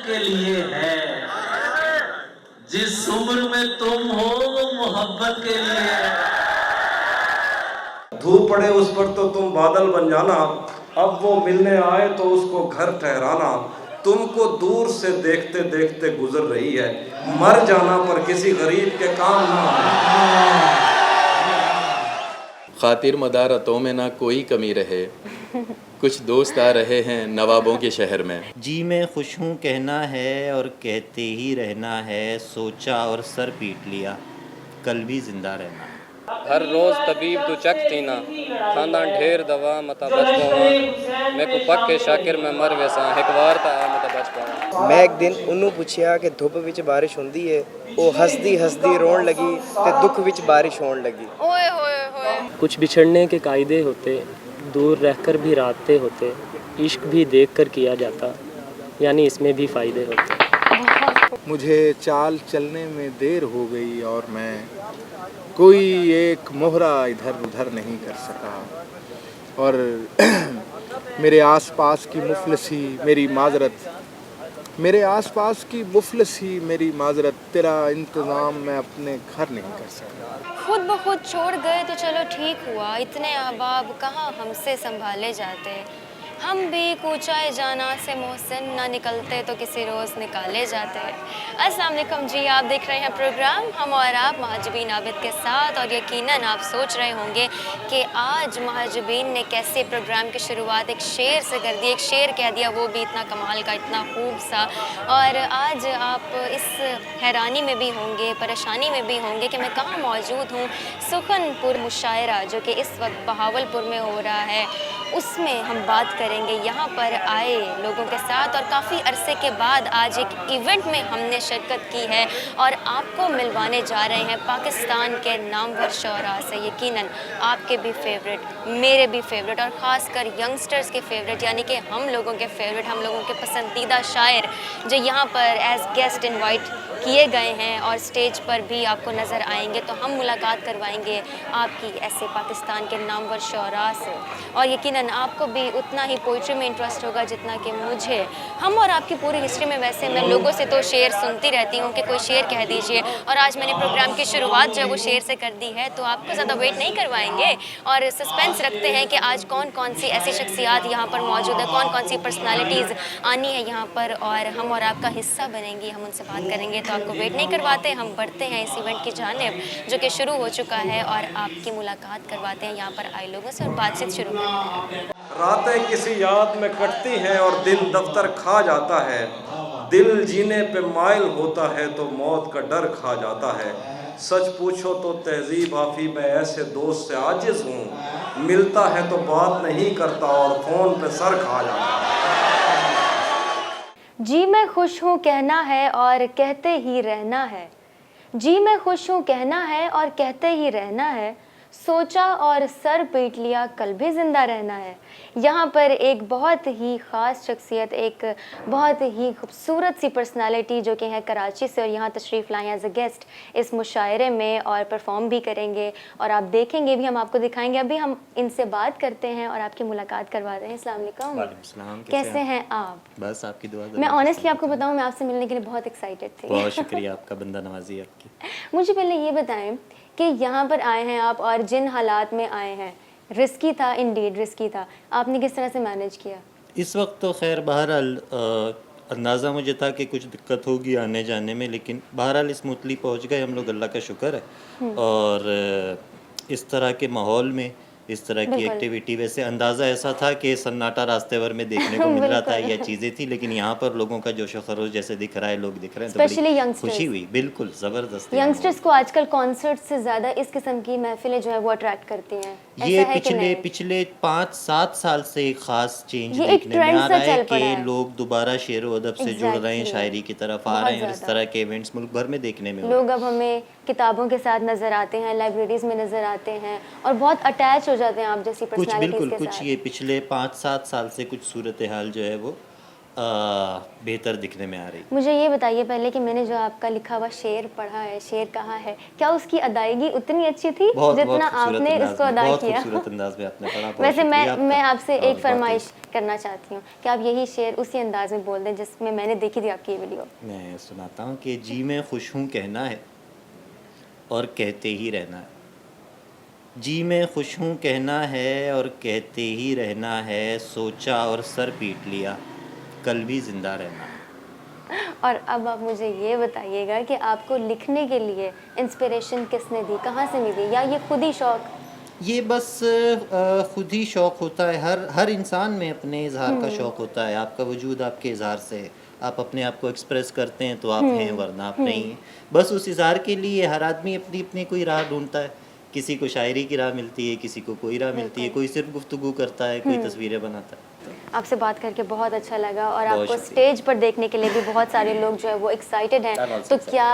मोहब्बत के लिए है। जिस उम्र में तुम हो वो मोहब्बत के लिए है। धूप पड़े उस पर तो तुम बादल बन जाना, अब वो मिलने आए तो उसको घर ठहराना। तुमको दूर से देखते देखते गुजर रही है, मर जाना पर किसी गरीब के काम ना आना। खातिर मदारतों में ना कोई कमी रहे, कुछ दोस्त आ रहे हैं नवाबों के शहर में। जी मैं खुश हूँ कहना है और कहते ही रहना है, सोचा और सर पीट लिया कल भी जिंदा रहना। हर रोज़ तबीब तू चक थी ना, खाना ढेर दवा मता बच पावा। मैं को पक्के शाकिर मैं मर वैसा एक बार ता मता बच पावा। मैं एक दिन ਉਹਨੂੰ ਪੁੱਛਿਆ ਕਿ ਧੁੱਪ ਵਿੱਚ ਬਾਰਿਸ਼ ਹੁੰਦੀ ਏ, ਉਹ ਹੱਸਦੀ ਹੱਸਦੀ ਰੋਣ ਲੱਗੀ ਤੇ ਦੁੱਖ ਵਿੱਚ ਬਾਰਿਸ਼ ਹੋਣ ਲੱਗੀ। ओए होए होए। कुछ बिछड़ने के कायदे होते, दूर रहकर भी रास्ते होते, इश्क भी देखकर किया जाता, यानी इसमें भी फ़ायदे होते। मुझे चाल चलने में देर हो गई और मैं कोई एक मोहरा इधर उधर नहीं कर सका, और मेरे आसपास की मुफलसी मेरी माजरत, मेरे आसपास की मुफलसी मेरी माजरत, तेरा इंतज़ाम मैं अपने घर नहीं कर सका। खुद ब खुद छोड़ गए तो चलो ठीक हुआ, इतने अहबाब कहाँ हमसे संभाले जाते। हम भी कूचाए जाना से मोहसिन ना निकलते तो किसी रोज़ निकाले जाते। अस्सलाम वालेकुम जी, आप देख रहे हैं प्रोग्राम हम और आप महाजबीन आबिद के साथ, और यकीनन आप सोच रहे होंगे कि आज महाजबीन ने कैसे प्रोग्राम की शुरुआत एक शेर से कर दी, एक शेर कह दिया, वो भी इतना कमाल का, इतना खूब सा। और आज आप इस हैरानी में भी होंगे, परेशानी में भी होंगे कि मैं कहाँ मौजूद हूँ। सुखनपुर मुशायरा जो कि इस वक्त बहावलपुर में हो रहा है, उसमें हम बात करेंगे यहाँ पर आए लोगों के साथ, और काफ़ी अरसे के बाद आज एक इवेंट में हमने शिरकत की है और आपको मिलवाने जा रहे हैं पाकिस्तान के नामवर शोरा से। यकीनन आपके भी फेवरेट, मेरे भी फेवरेट, और ख़ासकर यंगस्टर्स के फेवरेट, यानी कि हम लोगों के फेवरेट, हम लोगों के पसंदीदा शायर जो यहाँ पर एज गेस्ट इनवाइट किए गए हैं और स्टेज पर भी आपको नज़र आएंगे। तो हम मुलाकात करवाएंगे आपकी ऐसे पाकिस्तान के नामवर शोरा से, और यकीनन आपको भी उतना ही पोइट्री में इंटरेस्ट होगा जितना कि मुझे। हम और आपकी पूरी हिस्ट्री में वैसे मैं लोगों से तो शेर सुनती रहती हूँ कि कोई शेर कह दीजिए, और आज मैंने प्रोग्राम की शुरुआत जो है वो शेर से कर दी है, तो आपको ज़्यादा वेट नहीं करवाएंगे और सस्पेंस रखते हैं कि आज कौन कौन सी ऐसी शख्सियात यहाँ पर मौजूद है, कौन कौन सी पर्सनालिटीज़ आनी है यहाँ पर, और हम और आपका हिस्सा बनेंगी, हम उनसे बात करेंगे। तो आपको वेट नहीं करवाते, हम बढ़ते हैं इस इवेंट की जानिब जो कि शुरू हो चुका है, और आपकी मुलाकात करवाते हैं यहाँ पर आए लोगों से और बातचीत शुरू करते हैं। रातें किसी याद में कटती हैं और दिन दफ्तर खा जाता है, दिल जीने पे माइल होता है तो मौत का डर खा जाता है। सच पूछो तो तहजीब आफी मैं ऐसे दोस्त से आजिज़ हूँ, मिलता है तो बात नहीं करता और फ़ोन पे सर खा जाता है। जी मैं खुश हूँ कहना है और कहते ही रहना है, जी मैं खुश हूँ कहना है और कहते ही रहना है, सोचा और सर पीट लिया कल भी ज़िंदा रहना है। यहाँ पर एक बहुत ही ख़ास शख्सियत, एक बहुत ही खूबसूरत सी पर्सनालिटी जो कि है कराची से, और यहाँ तशरीफ़ लाए एज अ गेस्ट इस मुशायरे में और परफॉर्म भी करेंगे, और आप देखेंगे भी, हम आपको दिखाएंगे। अभी हम इनसे बात करते हैं और आपकी मुलाकात करवा रहे हैं। अस्सलाम वालेकुम। वालेकुम सलाम, कैसे हैं आप? बस आपकी दुआ। मैं ऑनेस्टली आपको बताऊँ, मैं आपसे मिलने के लिए बहुत एक्साइटेड थी। बहुत शुक्रिया आपका, बंदा नवाजी आपकी। मुझे पहले ये बताएं कि यहाँ पर आए हैं आप, और जिन हालात में आए हैं, रिस्की था, इंडीड रिस्की था, आपने किस तरह से मैनेज किया? इस वक्त तो खैर बहरहाल अंदाज़ा मुझे था कि कुछ दिक्कत होगी आने जाने में, लेकिन बहरहाल स्मूथली पहुँच गए हम लोग, अल्लाह का शुक्र है। और इस तरह के माहौल में इस तरह की एक्टिविटी, वैसे अंदाज़ा ऐसा था कि सन्नाटा रास्ते भर में देखने को मिल रहा था, या चीज़ें थी, लेकिन यहाँ पर लोगों का जोश खरोश जैसे दिख रहा है, लोग दिख रहे हैं, तो बड़ी खुशी हुई। बिल्कुल ज़बरदस्त। यंगस्टर्स को आजकल कॉन्सर्ट से ज़्यादा इस किस्म की महफिलें जो है वो अट्रैक्ट करती हैं। ये पिछले 5-7 साल से एक ख़ास चेंज देखने में आ रहा है कि लोग दोबारा शेर व अदब से जुड़ रहे हैं, शायरी की तरफ आ रहे हैं, और इस तरह के इवेंट्स मुल्क भर में देखने में। लोग अब हमें किताबों के साथ नज़र आते हैं, लाइब्रेरीज़ में नज़र आते हैं, और बहुत अटैच हो जाते हैं आप जैसी पर्सनालिटीज़ के साथ। कुछ ये पिछले 5-7 साल से कुछ सूरत हाल जो है वो बेहतर दिखने में आ रही। मुझे ये बताइए पहले कि मैंने जो आपका लिखा हुआ शेर पढ़ा है, शेर कहा है, क्या उसकी अदायगी उतनी अच्छी थी जितना आपने इसको अदा किया? बहुत खूबसूरत अंदाज में आपने पढ़ा। वैसे मैं आपसे एक फरमाइश करना चाहती हूँ कि आप यही शेर उसी अंदाज में बोल दें जिसमें मैंने देखी थी आपकी ये वीडियो। मैं सुनाता हूँ कि जी मैं खुश हूँ कहना है और कहते ही रहना है। जी मैं खुश हूँ कहना है और कहते ही रहना है, सोचा और सर पीट लिया, कल भी जिंदा रहना है। और अब आप मुझे ये बताइएगा कि आपको लिखने के लिए इंस्पिरेशन किसने दी, कहाँ से मिली, या ये खुद ही शौक? ये बस खुद ही शौक होता है, हर इंसान में अपने इजहार का शौक होता है। आपका वजूद आपके इजहार से है, आप अपने आप को एक्सप्रेस करते हैं तो आप हैं, वरना आप नहीं हैं। बस उस इजहार के लिए हर आदमी अपनी अपनी कोई राह ढूंढता है। किसी को शायरी की राह मिलती है, किसी को कोई राह मिलती है, कोई सिर्फ गुफ्तगू करता है, कोई तस्वीरें बनाता है। आपसे बात करके बहुत अच्छा लगा और बहुत आपको शुक्रिया। स्टेज पर देखने के लिए भी बहुत सारे लोग जो है वो एक्साइटेड हैं, तो क्या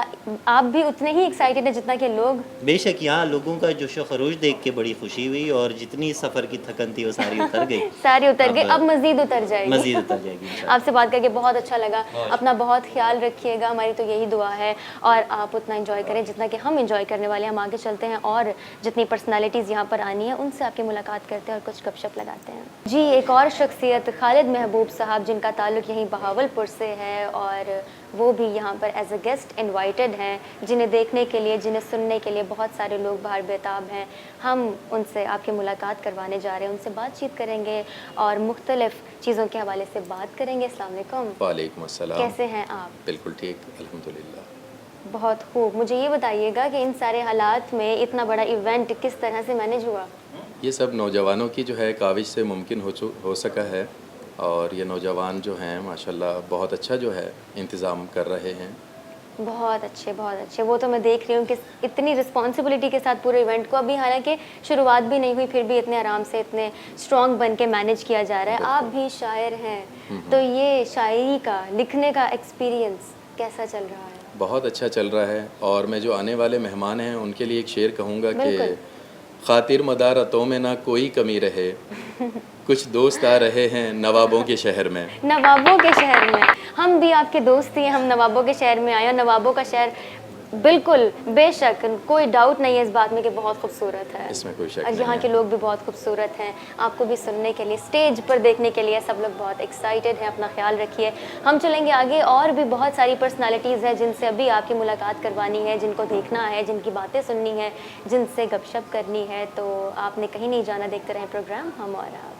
आप भी उतने ही एक्साइटेड हैं जितना कि लोग? बेशक यहाँ लोगों का जोशो खरोश देख के बड़ी खुशी हुई और जितनी सफ़र की थकन थी वो सारी उतर गई। सारी उतर गई, अब मजीद उतर जाएगी। मजीद उतर जाएगी इंशाल्लाह। आपसे बात करके बहुत अच्छा लगा। अपना बहुत ख्याल रखिएगा, हमारी तो यही दुआ है, और आप उतना एंजॉय करें जितना कि हम एंजॉय करने वाले हैं। हम आगे चलते हैं और जितनी पर्सनालिटीज़ यहाँ पर आनी है उनसे आपकी मुलाकात करते हैं और कुछ गपशप लगाते हैं। जी, एक और शख्सियत खालिद महबूब साहब, जिनका ताल्लुक़ यहीं बहावलपुर से है और वो भी यहाँ पर एज अ गेस्ट इनवाइटेड हैं, जिन्हें देखने के लिए, जिन्हें सुनने के लिए बहुत सारे लोग बाहर बेताब हैं। हम उनसे आपकी मुलाकात करवाने जा रहे हैं, उनसे बातचीत करेंगे और मुख्तलिफ़ चीज़ों के हवाले से बात करेंगे। अस्सलाम वालेकुम। वालेकुम अस्सलाम। कैसे हैं आप? बिल्कुल ठीक, अल्हम्दुलिल्लाह। बहुत खूब। मुझे ये बताइएगा कि इन सारे हालात में इतना बड़ा इवेंट किस तरह से मैनेज हुआ? ये सब नौजवानों की जो है काविश से मुमकिन हो सका है, और ये नौजवान जो हैं माशाल्लाह बहुत अच्छा जो है इंतज़ाम कर रहे हैं। बहुत अच्छे, बहुत अच्छे। वो तो मैं देख रही हूँ कि इतनी रिस्पॉन्सिबिलिटी के साथ पूरे इवेंट को, अभी हालांकि शुरुआत भी नहीं हुई, फिर भी इतने आराम से, इतने स्ट्रॉन्ग बन के मैनेज किया जा रहा है। आप भी शायर हैं, तो ये शायरी का, लिखने का एक्सपीरियंस कैसा चल रहा है? बहुत अच्छा चल रहा है, और मैं जो आने वाले मेहमान हैं उनके लिए एक शेर कहूँगा कि खातिर मदारतों में ना कोई कमी रहे, कुछ दोस्त आ रहे हैं नवाबों के शहर में। नवाबों के शहर में हम भी आपके दोस्त ही हैं, हम नवाबों के शहर में आए हैं। नवाबों का शहर बिल्कुल, बेशक, कोई डाउट नहीं है इस बात में कि बहुत खूबसूरत है, इसमें कोई शक और यहाँ के लोग भी बहुत खूबसूरत हैं। आपको भी सुनने के लिए, स्टेज पर देखने के लिए सब लोग बहुत एक्साइटेड हैं। अपना ख्याल रखिए। हम चलेंगे आगे, और भी बहुत सारी पर्सनालिटीज़ हैं जिनसे अभी आपकी मुलाकात करवानी है, जिनको देखना है, जिनकी बातें सुननी है, जिनसे गपशप करनी है। तो आपने कहीं नहीं जाना, देखते रहें प्रोग्राम हम और आप।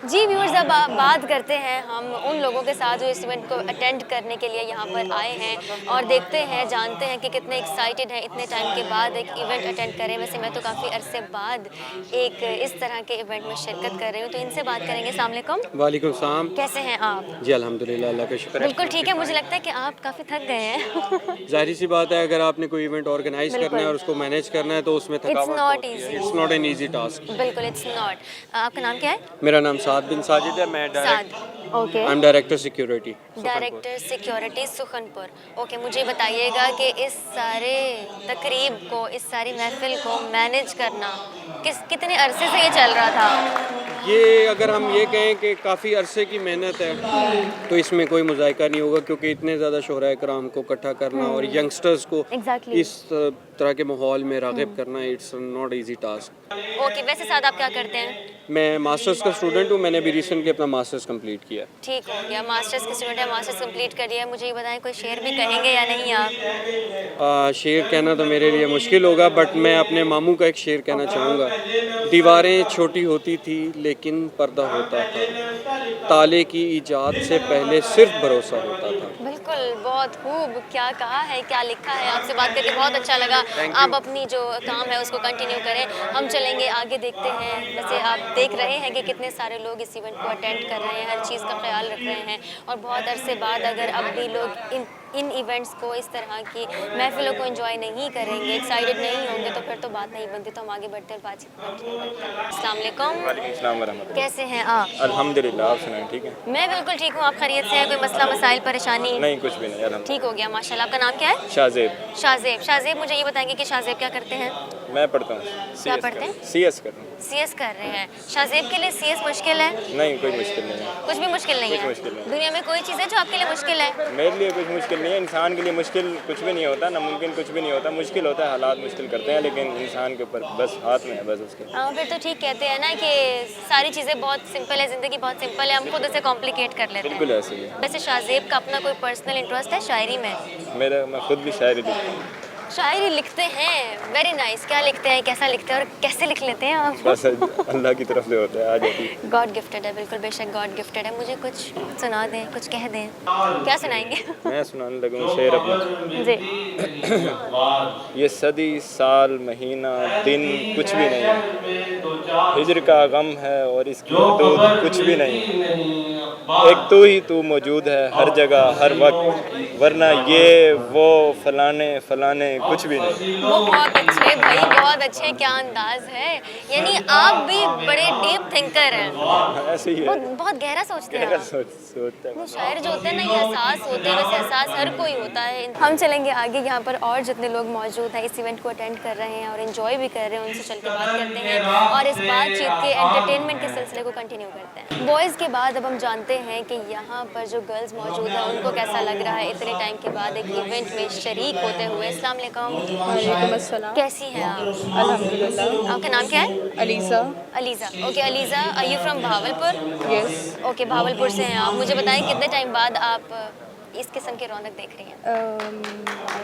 जी व्यूअर्स, अब बात करते हैं हम उन लोगों के साथ जो इस इवेंट को अटेंड करने के लिए यहाँ पर आए हैं, और देखते हैं, जानते हैं कि कितने एक्साइटेड हैं इतने टाइम के बाद एक इवेंट अटेंड करें। वैसे मैं तो काफ़ी अरसे बाद एक इस तरह के इवेंट में शिरकत कर रही हूँ, तो इनसे बात करेंगे। अस्सलाम वालेकुम। वालेकुम सलाम। कैसे हैं आप? जी अल्हम्दुलिल्लाह, अल्लाह का शुक्र है। बिल्कुल ठीक है। मुझे लगता है कि आप काफ़ी थक गए हैं। जाहिर सी बात है, अगर आपने कोई इवेंट ऑर्गेनाइज करना है और उसको मैनेज करना है तो उसमें थकावट नॉट होती है। Easy. It's not an easy task. बिल्कुल, इट्स नॉट। आपका नाम क्या है? मेरा नाम साद बिन साजिद है, मैं Saad. Okay. I am director security. Director security Sukhanpur. Okay, मुझे बताइएगा कि इस सारे तकरीब को, इस सारी महफिल को मैनेज करना कितने अरसे से ये चल रहा था? ये अगर हम ये कहें कि काफ़ी अरसे की मेहनत है, तो इसमें कोई मुज़ायका नहीं होगा, क्योंकि इतने ज़्यादा शोहराए कराम को इकट्ठा करना और यंगस्टर्स को इस तरह के माहौल में राग़िब करना, it's not easy task. Okay, वैसे साथ आप क्या करते हैं? मैं मास्टर्स का स्टूडेंट हूँ, मैंने भी रिसेंटली अपना मास्टर्स कंप्लीट किया। ठीक हो गया, मास्टर्स के स्टूडेंट है, मास्टर्स कंप्लीट कर लिया। मुझे ये बताएं, कोई शेर भी कहेंगे या नहीं आप? शेर कहना तो मेरे लिए मुश्किल होगा, बट मैं अपने मामू का एक शेर कहना चाहूँगा। दीवारें छोटी होती थी लेकिन पर्दा होता था, ताले की ईजाद से पहले सिर्फ भरोसा होता था। बिल्कुल, बहुत खूब। क्या कहा है, क्या लिखा है। आपसे बात करके बहुत अच्छा लगा। आप अपनी जो काम है उसको कंटिन्यू करें, हम चलेंगे आगे, देखते हैं। वैसे आप देख रहे हैं कि कितने सारे लोग इस इवेंट को अटेंड कर रहे हैं, हर चीज़ का ख्याल रख रहे हैं, और बहुत अरसे बाद अगर अब भी लोग इन इवेंट्स को, इस तरह की महफिलों को एंजॉय नहीं करेंगे, एक्साइटेड नहीं होंगे, तो फिर तो बात नहीं बनती। तो हम आगे बढ़ते हैं, बातचीत कंटिन्यू करते हैं। अस्सलाम वालेकुम। वालेकुम सलाम व रहमतुल्लाह। कैसे हैं आप? अल्हम्दुलिल्लाह, आप सुनाएं, ठीक है? मैं बिल्कुल ठीक हूँ। आप खैरियत से हैं? कोई मसला मसाइल परेशानी? नहीं, कुछ भी नहीं, अलहम्दुलिल्लाह। ठीक हो गया माशाल्लाह। आपका नाम क्या है? शाहजेब। शाहजेब। शाहजेब, मुझे ये बताएंगे कि शाहजेब क्या करते हैं? मैं पढ़ता हूँ। क्या पढ़ते हैं? CS कर रहा हूँ। CS कर रहे हैं। शाहजेब के लिए CS मुश्किल है? नहीं, कोई मुश्किल नहीं है। कुछ भी मुश्किल नहीं कुछ है? मुश्किल नहीं। दुनिया में कोई चीज़ है जो आपके लिए मुश्किल है? मेरे लिए कुछ मुश्किल नहीं है, इंसान के लिए मुश्किल कुछ भी नहीं होता, नामुमकिन कुछ भी नहीं होता। मुश्किल होता है, हालात मुश्किल करते हैं, लेकिन इंसान के ऊपर बस हाथ में है, बस उसके। हाँ, फिर तो ठीक कहते हैं ना कि सारी चीज़ें बहुत सिंपल है, ज़िंदगी बहुत सिंपल है, हम खुद उसे कॉम्प्लिकेट कर लेते हैं। बिल्कुल ऐसे ही है। वैसे शाहजेब का अपना कोई पर्सनल इंटरेस्ट है शायरी में? मैं खुद भी शायरी लिखता हूँ। शायरी लिखते हैं? Very nice. क्या लिखते हैं, कैसा लिखते हैं और कैसे लिख लेते हैं आप? बस अल्लाह की तरफ से होता है, आ जाती है। गॉड गिफ्टेड है, बिल्कुल बेशक गॉड गिफ्टेड है। मुझे कुछ सुना दें, कुछ कह दें। क्या सुनाएंगे? मैं सुनाने लगूँ शेर अपना। जी। ये सदी, साल, महीना, दिन कुछ भी नहीं है, हिजर का गम है और इसकी हदूद कुछ भी नहीं। एक तू ही तू मौजूद है हर जगह हर वक्त, वरना ये वो फलाने फलाने कुछ भी नहीं। वो बहुत अच्छे भाई, बहुत अच्छे। क्या अंदाज है, यानी आप भी बड़े डीप थिंकर हैं। ऐसे ही है, बहुत गहरा सोचते हैं गहरा आप। सोचता है। शायर जो होते हैं ना, ये एहसास होते हैं। वैसे एहसास हर कोई होता है। हम चलेंगे आगे, यहाँ पर और जितने लोग मौजूद हैं इस इवेंट को अटेंड कर रहे हैं और एंजॉय भी कर रहे हैं, उनसे चल के बात करते हैं और इस बातचीत के एंटरटेनमेंट के सिलसिले को कंटिन्यू करते हैं। बॉयज़ के बाद अब हम जानते हैं कि यहाँ पर जो गर्ल्स मौजूद हैं उनको कैसा लग रहा है इतने टाइम के बाद एक इवेंट में शरीक होते हुए। अस्सलाम वालेकुम। वालेकुम अस्सलाम। कैसी हैं आप? अल्हम्दुलिल्लाह। आपका नाम क्या है? Aliza. Aliza. Okay Aliza, are you from Bahawalpur? Yes. Okay, Bahawalpur से हैं आप। मुझे बताएं कितने टाइम बाद आप इस किस्म की रौनक देख रही हैं?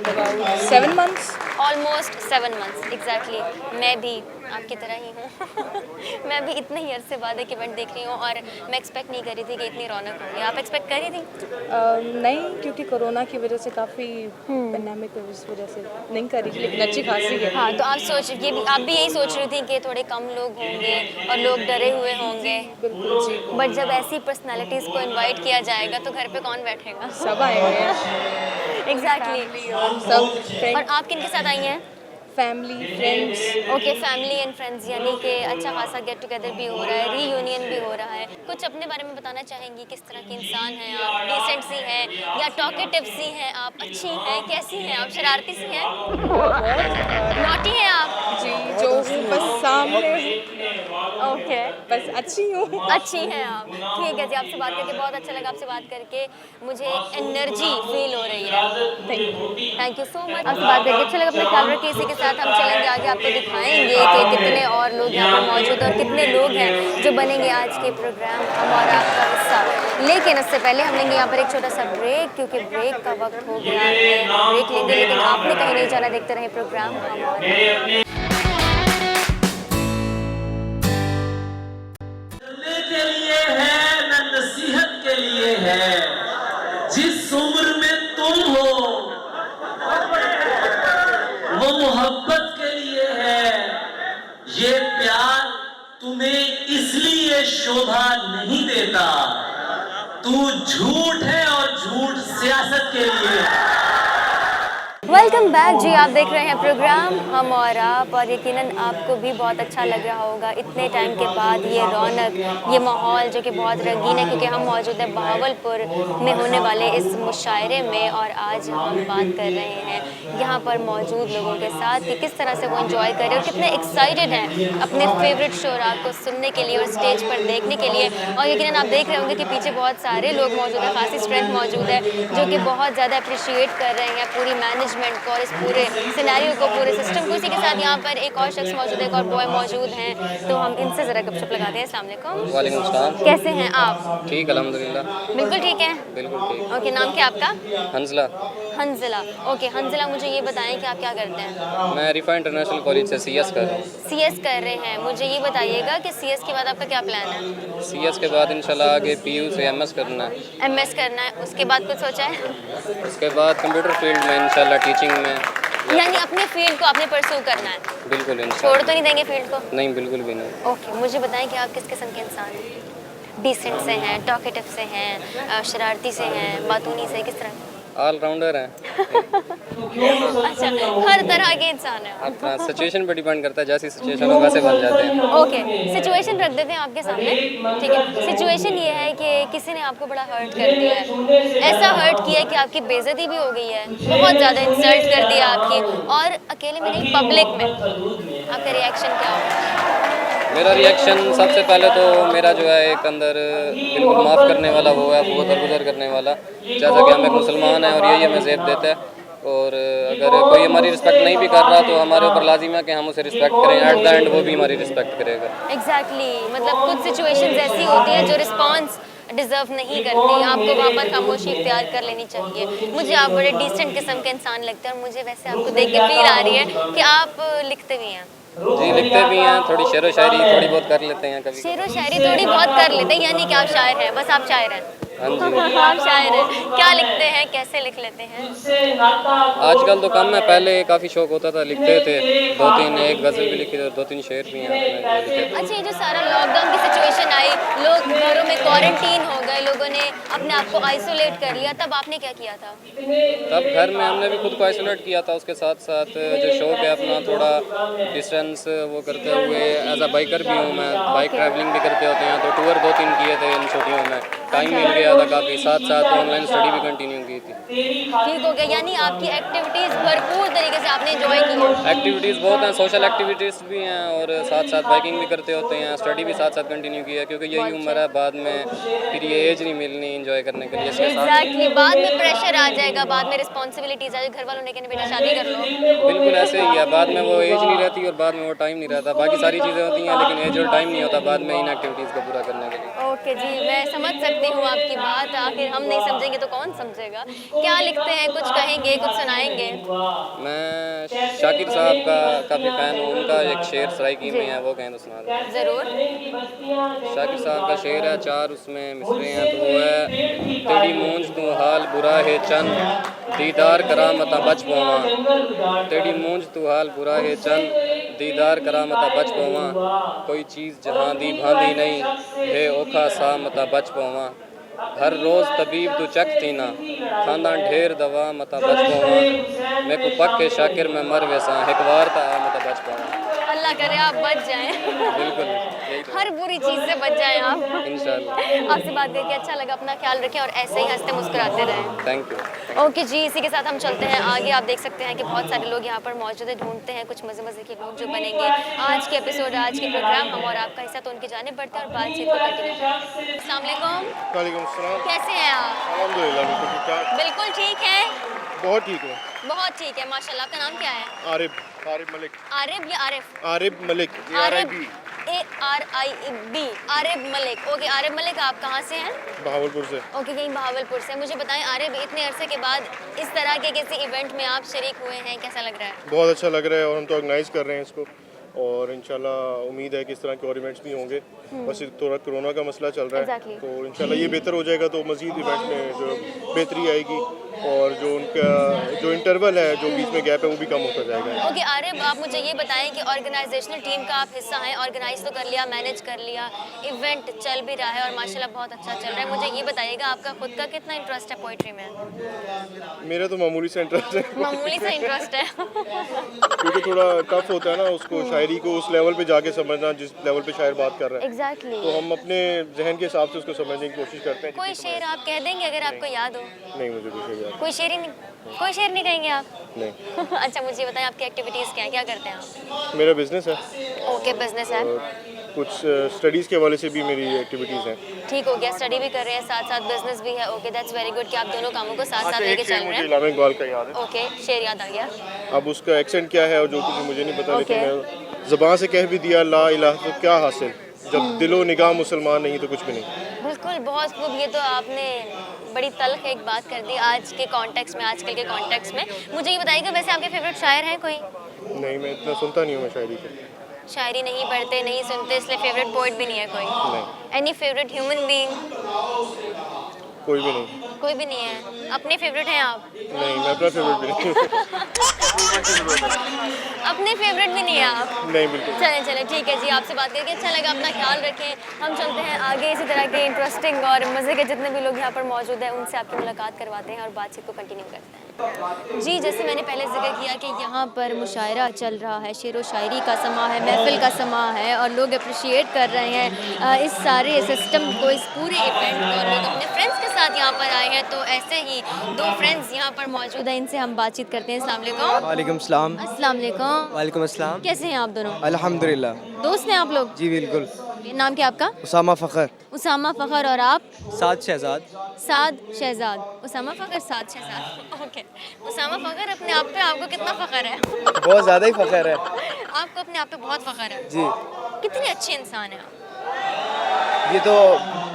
About 7 months। Almost 7 months exactly. मैं भी आपकी तरह ही हूँ। मैं भी इतने ही अरसे बाद एक इवेंट देख रही हूँ और मैं एक्सपेक्ट नहीं कर रही थी कि इतनी रौनक होगी। आप एक्सपेक्ट कर रही थी? नहीं, क्योंकि कोरोना की वजह से काफ़ी पैंडेमिक है, उस वजह से नहीं कर रही थी, लेकिन अच्छी खासी है। हाँ, तो आप भी यही सोच रही थी कि थोड़े कम लोग होंगे और लोग डरे हुए होंगे? बिल्कुल जी। बट जब ऐसी पर्सनालिटीज़ को इनवाइट किया जाएगा तो घर पे कौन बैठेगा? सब आए हुए हैं। एग्जैक्टली। सब और आप किन के साथ आई हैं? Family, friends. Okay, family and friends, यानी कि अच्छा खासा गेट टुगेदर भी हो रहा है, रीयूनियन भी हो रहा है। कुछ अपने बारे में बताना चाहेंगी? किस तरह के इंसान हैं आप? डिसेंट सी हैं या टॉकेटिव सी हैं आप? अच्छी हैं, कैसी हैं आप? शरारती सी हैं? नॉटी हैं आप? जी, जो बस सामने। ओके, बस अच्छी हूँ। अच्छी हैं आप। ठीक है जी, आपसे बात करके बहुत अच्छा लगा। आपसे बात करके मुझे एनर्जी फील हो रही है। Thank you so much. आपसे बात करके अच्छा लगा। अपना ख्याल रखिए। इसी के साथ हम चलेंगे आगे, आपको दिखाएंगे कि कितने और लोग यहाँ पर मौजूद हैं और कितने लोग हैं जो बनेंगे आज के प्रोग्राम हमारा आपका हिस्सा। लेकिन उससे पहले हम लेंगे यहाँ पर एक छोटा सा ब्रेक, क्योंकि ब्रेक का वक्त हो गया है। ब्रेक लेंगे, लेकिन आपने कहीं नहीं जाना। देखते रहे प्रोग्राम हमारा। के लिए है न नसीहत के लिए है, जिस उम्र में तुम हो वो मोहब्बत के लिए है। ये प्यार तुम्हें इसलिए शोभा नहीं देता, तू झूठ है और झूठ सियासत के लिए है। वेलकम बैक जी, आप देख रहे हैं प्रोग्राम हम और आप, और यकीनन आपको भी बहुत अच्छा लग रहा होगा इतने टाइम के बाद ये रौनक, ये माहौल जो कि बहुत रंगीन है, क्योंकि हम मौजूद हैं भावलपुर में होने वाले इस मुशायरे में और आज हम बात कर रहे हैं यहाँ पर मौजूद लोगों के साथ कि किस तरह से वो एंजॉय कर रहे हैं और कितने एक्साइटेड हैं अपने फेवरेट शोरा को सुनने के लिए और स्टेज पर देखने के लिए। और यकीनन आप देख रहे होंगे कि पीछे बहुत सारे लोग मौजूद हैं, खासी स्ट्रेंथ मौजूद है जो कि बहुत ज़्यादा अप्रिशिएट कर रहे हैं पूरी मैनेजमेंट को और इस पूरे सिनेरियो को, पूरे सिस्टम को। इसी के साथ यहाँ पर एक और शख्स मौजूद है, एक और बॉय मौजूद हैं, तो हम इनसे ज़रा गपशप लगाते हैं। अस्सलाम वालेकुम। वालेकुम सलाम। कैसे हैं आप? ठीक, अल्हम्दुलिल्लाह। बिल्कुल ठीक है। बिल्कुल ठीक। ओके, नाम क्या आपका? हंजला। हंजला। ओके हंजला, मुझे ये बताएं कि आप क्या करते हैं? मैं रिफा इंटरनेशनल कॉलेज से CS कर रहा हूँ। CS कर रहे हैं। मुझे ये बताइएगा कि CS के बाद आपका क्या प्लान है? CS के बाद इंशाल्लाह आगे PU से MS करना है। MS करना है, उसके बाद कुछ सोचा है? उसके बाद कंप्यूटर फील्ड में इंशाल्लाह टीचिंग में। यानी अपने फील्ड को आपने परस्यू करना है? बिल्कुल इंशाल्लाह। छोड़ तो नहीं देंगे फील्ड को? नहीं, बिल्कुल भी नहीं। ओके, मुझे बताएं कि आप किस किस्म के इंसान हैं? डिसेंट से हैं, टॉकेटिव से हैं, शरारती से हैं, बातूनी से, किस तरह? ऑलराउंडर हैं। अच्छा, हर तरह के इंसान हैं। अब सिचुएशन पर डिपेंड करता है, जैसी सिचुएशन हो वैसे बन जाते हैं। ओके, सिचुएशन रख देते हैं आपके सामने, ठीक है। सिचुएशन ये है कि किसी ने आपको बड़ा हर्ट कर दिया है, ऐसा हर्ट किया है कि आपकी बेइज्जती भी हो गई है, बहुत ज़्यादा इंसल्ट कर दिया आपकी, और अकेले में नहीं पब्लिक में, आपका रिएक्शन क्या होगा? मेरा रिएक्शन सबसे पहले तो मेरा जो है एक अंदर बिल्कुल माफ़ करने वाला वो है, वो दरगुजर करने वाला, जैसा कि हम एक मुसलमान हैं और यही हमें ज़ेब देता है। और अगर कोई हमारी रिस्पेक्ट नहीं भी कर रहा तो हमारे ऊपर लाजिम है कि हम उसे रिस्पेक्ट करें, एट द एंड वो भी हमारी रिस्पेक्ट करेगा। एग्जैक्टली, मतलब कुछ सिचुएशंस ऐसी होती हैं जो रिस्पॉन्स डिज़र्व नहीं करती, आपको वहाँ पर खामोशी इख्तियार कर लेनी चाहिए। मुझे आप बड़े डिसेंट किस्म के इंसान लगते हैं, और मुझे वैसे आपको देख के फील आ रही है कि आप लिखते भी हैं। जी, लिखते भी हैं, थोड़ी शेर व शायरी थोड़ी बहुत कर लेते हैं कभी। शेर व शायरी थोड़ी बहुत कर लेते हैं, यानी कि आप शायर हैं, बस आप शायर हैं। हाँ जी, आप शायर हैं। क्या लिखते हैं, कैसे लिख लेते हैं? आजकल तो कम है, पहले काफ़ी शौक होता था, लिखते थे, 2-3 एक गज़ल भी लिखी, 2-3 शेर भी हैं अपने लिखे। अच्छा, ये जो सारा लॉकडाउन की सिचुएशन आई, लोग घरों में क्वारंटीन हो गए, लोगों ने अपने आप को आइसोलेट कर लिया, तब आपने क्या किया था? तब घर में हमने भी खुद को आइसोलेट किया था, उसके साथ साथ जो शौक है अपना थोड़ा डिस्टेंस वो करते हुए, एज अ बाइकर भी हूँ मैं, बाइक ट्रैवलिंग भी करते होते हैं, तो टूर 2-3 किए थे इन छुट्टियों में, टाइम मिल गया था काफ़ी, साथ साथ ऑनलाइन स्टडी भी कंटिन्यू की थी। ठीक हो गया, यानी आपकी एक्टिविटीज़ भरपूर तरीके से आपने एंजॉय की है। एक्टिविटीज़ बहुत हैं, सोशल एक्टिविटीज़ भी हैं, और साथ साथ बाइकिंग भी करते होते हैं, स्टडी भी साथ साथ कंटिन्यू की है, क्योंकि यही उम्र है, बाद में फिर ये एज नहीं मिलनी एंजॉय करने के लिए। एग्जैक्टली, बाद में प्रेशर आ जाएगा, बाद में रिस्पॉन्सिबिलिटीज आ जाएगी, घर वालों ने कहना बेटा शादी कर लो। बिल्कुल ऐसे ही है, बाद में वो एज नहीं रहती और बाद में वो टाइम नहीं रहता, बाकी सारी चीज़ें होती हैं लेकिन एज और टाइम नहीं होता बाद में इन एक्टिविटीज़ को पूरा करने के लिए। ओके जी, मैं समझ सकती हूँ आपकी बात, आखिर हम नहीं समझेंगे तो कौन समझेगा। क्या लिखते हैं, कुछ कहेंगे, कुछ सुनाएंगे? मैं शाकिर साहब का काफ़ी फ़ैन हूँ, उनका एक शेर सराइकी में है, वो कहें तो सुना दें। ज़रूर। शाकिर साहब का शेर है, 4 उसमें मिसरे हैं, तो वो है, तेरी मूंज तू हाल बुरा है चंद, दीदार करामता बच पवा, तेरी मूंज तू हाल बुरा है चंद, दीदार करामता बच पवा, कोई चीज़ जहाँ दी भांदी नहीं है, ओखा सा मता बच पवा, हर रोज़ तबीब तू चक थी ना, खाना ढेर दवा मता बच पवा, मैं को पक के शाकिर में मर वैसा, एक बार ता मता बच पवा। अल्लाह करे आप बच जाएं। बिल्कुल, हर बुरी चीज़ से बच जाएं आप। इंशाल्लाह। आपसे बात करके अच्छा लगा, अपना ख्याल रखें और ऐसे ही हंसते मुस्कुराते रहें। Thank you. ओके जी, इसी के साथ हम चलते हैं आगे। आप देख सकते हैं कि बहुत सारे लोग यहाँ पर मौजूद हैं, ढूंढते हैं कुछ मज़े मज़े के लोग जो बनेंगे आज के एपिसोड, आज के प्रोग्राम, हम और आपका हिस्सा, तो उनकी जानिब बढ़ते हैं और बातचीत को कंटिन्यू करते हैं। अस्सलाम वालेकुम। वालेकुम अस्सलाम। कैसे हैं आप? अल्हम्दुलिल्लाह बिल्कुल ठीक ठाक। बिल्कुल ठीक है, बहुत ठीक हूँ। बहुत ठीक है माशाल्लाह। आपका नाम क्या है? आरिफ, आरिफ मलिक। आरिफ या आरिफ? आरिफ मलिक, आरिफ, ARIB, आरिफ मलिक। ओके आरिफ मलिक, आप कहाँ से हैं? बहावलपुर से। ओके, कहीं बहावलपुर से। मुझे बताएं आरिफ, इतने अरसे के बाद इस तरह के किसी इवेंट में आप शरीक हुए हैं, कैसा लग रहा है? बहुत अच्छा लग रहा है और हम तो ऑर्गेनाइज़ कर रहे हैं इसको, और इंशाल्लाह उम्मीद है कि इस तरह के और इवेंट्स भी होंगे। बस थोड़ा कोरोना का मसला चल रहा है, तो इंशाल्लाह ये बेहतर हो जाएगा तो मज़ीद इवेंट में जो बेहतरी आएगी, और जो उनका जो इंटरवल है, जो बीच में गैप है, वो भी कम होता जाएगा। ओके आरिफ, आप मुझे ये बताएं कि ऑर्गेनाइजेशनल टीम का आप हिस्सा हैं, ऑर्गेनाइज तो कर लिया, मैनेज कर लिया, इवेंट चल भी रहा है और माशाल्लाह बहुत अच्छा चल रहा है। मुझे ये बताइएगा आपका खुद का कितना इंटरेस्ट है पोइट्री में? मेरा तो मामूली सा इंटरेस्ट है। मामूली सा इंटरेस्ट है। क्योंकि थोड़ा टफ होता है ना उसको, शायरी को उस लेवल पे जाके समझना जिस लेवल पे शायर बात कर रहा है। एग्जैक्टली। तो हम अपने जहन के हिसाब से उसको समझने की कोशिश करते हैं। कोई शेर आप कह देंगे अगर आपको याद हो? नहीं, मुझे कुछ नहीं याद। कोई शेर ही नहीं, कोई शेर नहीं कहेंगे आप? नहीं। अच्छा, मुझे बताएं आपकी एक्टिविटीज़ क्या हैं, क्या करते हैं आप? मेरा बिजनेस है। ओके, बिजनेस है। कुछ स्टडीज़ के हवाले से भी मेरी एक्टिविटीज़ हैं। ठीक हो गया, स्टडी भी कर रहे हैं, साथ साथ बिजनेस भी है। ओके, दैट्स वेरी गुड कि आप दोनों कामों को साथ साथ लेके चल रहे हैं। इलामा इकबाल का याद है। ओके, शेर याद आ गया। अब उसका एक्सेंट क्या है और जो कुछ मुझे नहीं पता, लेकिन मैं ज़बान से कह भी दिया ला इलाहा तो क्या हासिल, जब दिलो निगाह मुसलमान नहीं तो कुछ भी नहीं। बिल्कुल, बहुत खूब। ये तो आपने बड़ी तल्ख एक बात कर दी आज के कॉन्टेक्स्ट में, आजकल के कॉन्टेक्स्ट में। मुझे ये बताइएगा, वैसे आपके फेवरेट शायर हैं कोई? नहीं, मैं इतना सुनता नहीं हूँ मैं शायरी को। शायरी नहीं पढ़ते, नहीं सुनते, इसलिए फेवरेट पोइट भी नहीं है कोई? नहीं। Any favourite human being? कोई भी नहीं। कोई भी नहीं है। अपने फेवरेट हैं आप? नहीं, मैं अपना फेवरेट भी नहीं। अपने फेवरेट भी नहीं है आप? नहीं बिल्कुल। चलें चलें ठीक है जी, आपसे बात करके अच्छा लगा। अपना ख्याल रखें। हम चलते हैं आगे इसी तरह के इंटरेस्टिंग और मज़े के जितने भी लोग यहाँ पर मौजूद हैं उनसे आपकी मुलाकात करवाते हैं और बातचीत को कंटिन्यू करते हैं। जी, जैसे मैंने पहले जिक्र किया कि यहाँ पर मुशायरा चल रहा है, शेर व शायरी का समा है, महफिल का समा है और लोग अप्रिशिएट कर रहे हैं इस सारे सिस्टम को, इस पूरे इवेंट को। लोग अपने फ्रेंड्स के साथ यहाँ पर आए हैं, तो ऐसे ही दो फ्रेंड्स यहाँ पर मौजूद हैं, इनसे हम बातचीत करते हैं। अस्सलाम वालेकुम। वालेकुम सलाम। अस्सलाम वालेकुम। वालेकुम अस्सलाम। कैसे हैं आप दोनों? अल्हम्दुलिल्लाह। दोस्त हैं आप लोग? जी बिल्कुल। नाम क्या आपका? उसामा फ़खर। उसामा फ़खर। और आप? साद शहजाद। साद शहजाद। उसामा फ़खर, साद शहजाद। ओके। उसामा फ़खर, अपने आप पे आपको कितना फ़खर है? बहुत ज़्यादा ही फ़खर है। आपको अपने आप पे बहुत फ़खर है? जी। कितने अच्छे इंसान हैं आप? ये तो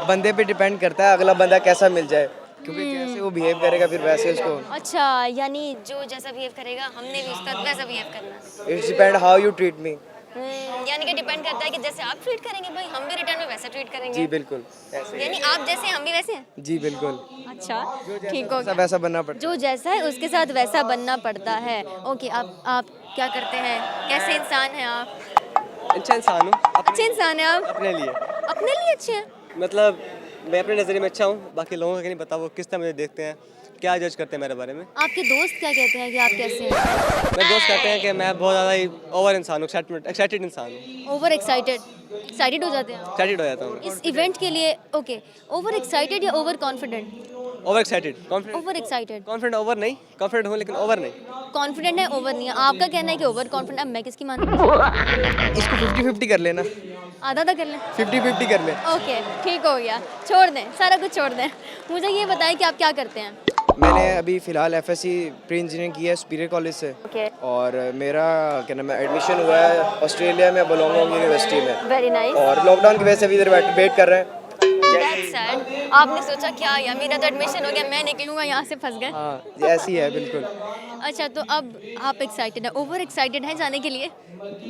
बंदे पे डिपेंड करता है, अगला बंदा कैसा मिल जाए, क्योंकि जैसे वो बिहेव करेगा फिर वैसे उसको। अच्छा, यानी जो जैसा बिहेव करेगा हमने भी उसका वैसा बिहेव करना है। It's depend how you treat me. यानी कि डिपेंड करता है कि जैसे आप ट्रीट करेंगे भाई हम भी रिटर्न में वैसा ट्रीट करेंगे। जी बिल्कुल ऐसे। यानी आप जैसे हम भी वैसे हैं? जी बिल्कुल। अच्छा, ठीक हो गया। वैसा बनना पड़ता जो जैसा है उसके साथ वैसा बनना पड़ता है। ओके, आप क्या करते हैं? कैसे इंसान हैं आप? अच्छा इंसान हूँ। अच्छे इंसान हैं आप? अपने लिए। अपने लिए अच्छे हैं? मतलब मैं अपने नज़रिए में अच्छा हूँ, बाकी लोगों का नहीं पता वो किस तरह मुझे देखते हैं, क्या जज करते हैं मेरे बारे में। आपके दोस्त क्या कहते हैं कि आप कैसे हैं? मेरे दोस्त कहते हैं कि मैं बहुत ज़्यादा ही ओवर इंसान हूँ, एक्साइटेड इंसान हूँ। ओवर एक्साइटेड हो जाते हैं? एक्साइटेड हो जाता हूँ। इस इवेंट के लिए। ओके, ओवर एक्साइटेड या over confident? Over excited. Over excited. Confident over नहीं, कॉन्फिडेंट हूँ लेकिन ओवर नहीं। कॉन्फिडेंट है, ओवर नहीं है। आपका कहना है कि ओवर कॉन्फिडेंट। अब मैं किसकी मानूं? इसको 50-50 कर लेना। आधा कर लें? 50-50 कर ले। ओके, ठीक हो गया। छोड़ दें, सारा कुछ छोड़ दें। मुझे ये बताएं कि आप क्या करते हैं? मैंने अभी फ़िलहाल FSC प्री इंजीनियरिंग की है सुपीरियर कॉलेज से। ओके। और मेरा क्या नाम है एडमिशन हुआ है ऑस्ट्रेलिया में बुलोंगोंग यूनिवर्सिटी में। Very nice. और लॉकडाउन की वजह से अभी इधर वेट कर रहे हैं। That's sad। आपने सोचा क्या यार मेरा तो एडमिशन हो गया, मैं निकलूंगा यहाँ से, फंस गए। हाँ ये ऐसी है बिल्कुल। अच्छा, तो अब आप एक्साइटेड है, ओवर एक्साइटेड है जाने के लिए?